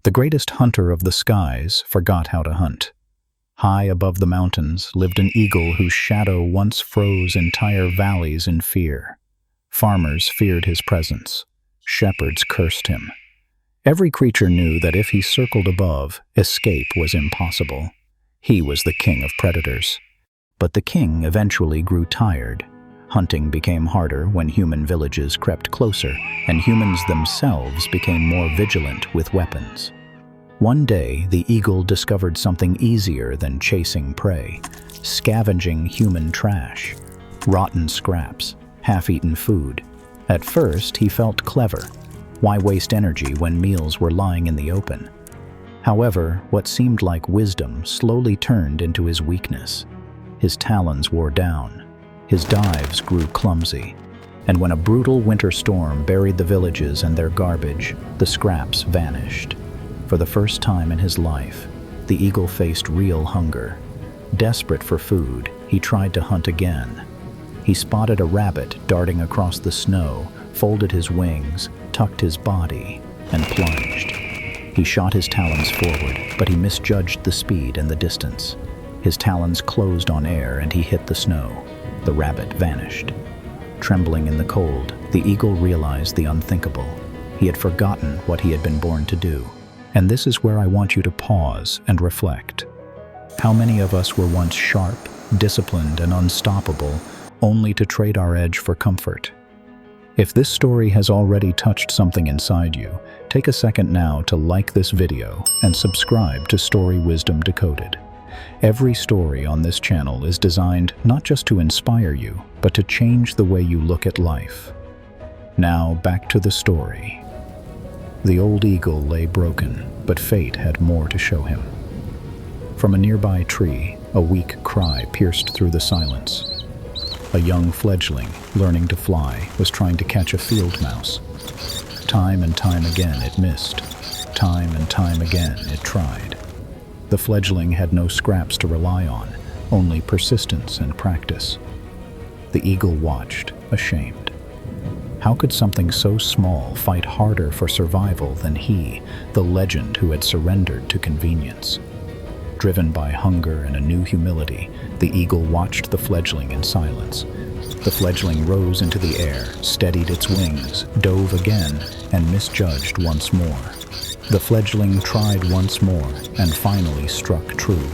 The greatest hunter of the skies forgot how to hunt. High above the mountains lived an eagle whose shadow once froze entire valleys in fear. Farmers feared his presence. Shepherds cursed him. Every creature knew that if he circled above, escape was impossible. He was the king of predators. But the king eventually grew tired. Hunting became harder when human villages crept closer, and humans themselves became more vigilant with weapons. One day, the eagle discovered something easier than chasing prey: scavenging human trash, rotten scraps, half-eaten food. At first, he felt clever. Why waste energy when meals were lying in the open? However, what seemed like wisdom slowly turned into his weakness. His talons wore down. His dives grew clumsy. And when a brutal winter storm buried the villages and their garbage, the scraps vanished. For the first time in his life, the eagle faced real hunger. Desperate for food, he tried to hunt again. He spotted a rabbit darting across the snow, folded his wings, tucked his body, and plunged. He shot his talons forward, but he misjudged the speed and the distance. His talons closed on air and he hit the snow. The rabbit vanished. Trembling in the cold, the eagle realized the unthinkable. He had forgotten what he had been born to do. And this is where I want you to pause and reflect. How many of us were once sharp, disciplined, and unstoppable, only to trade our edge for comfort? If this story has already touched something inside you, take a second now to like this video and subscribe to Story Wisdom Decoded. Every story on this channel is designed not just to inspire you, but to change the way you look at life. Now back to the story. The old eagle lay broken, but fate had more to show him. From a nearby tree, a weak cry pierced through the silence. A young fledgling, learning to fly, was trying to catch a field mouse. Time and time again it missed. Time and time again it tried. The fledgling had no scraps to rely on, only persistence and practice. The eagle watched, ashamed. How could something so small fight harder for survival than he, the legend who had surrendered to convenience? Driven by hunger and a new humility, the eagle watched the fledgling in silence. The fledgling rose into the air, steadied its wings, dove again, and misjudged once more. The fledgling tried once more and finally struck true.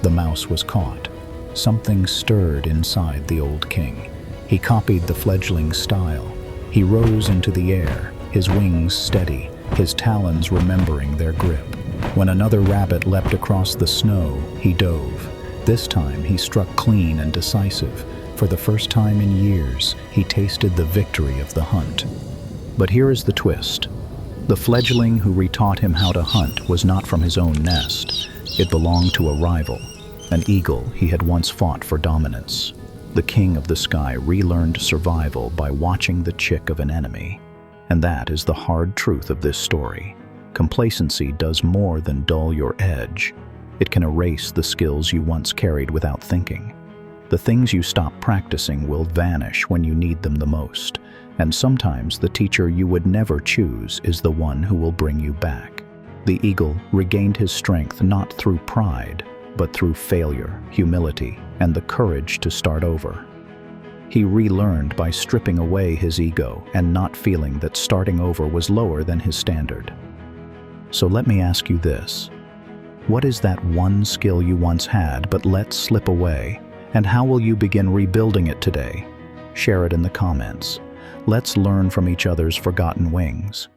The mouse was caught. Something stirred inside the old king. He copied the fledgling's style. He rose into the air, his wings steady, his talons remembering their grip. When another rabbit leapt across the snow, he dove. This time he struck clean and decisive. For the first time in years, he tasted the victory of the hunt. But here is the twist. The fledgling who retaught him how to hunt was not from his own nest. It belonged to a rival, an eagle he had once fought for dominance. The king of the sky relearned survival by watching the chick of an enemy. And that is the hard truth of this story. Complacency does more than dull your edge. It can erase the skills you once carried without thinking. The things you stop practicing will vanish when you need them the most. And sometimes the teacher you would never choose is the one who will bring you back. The eagle regained his strength not through pride, but through failure, humility, and the courage to start over. He relearned by stripping away his ego and not feeling that starting over was lower than his standard. So let me ask you this. What is that one skill you once had but let slip away, and how will you begin rebuilding it today? Share it in the comments. Let's learn from each other's forgotten wings.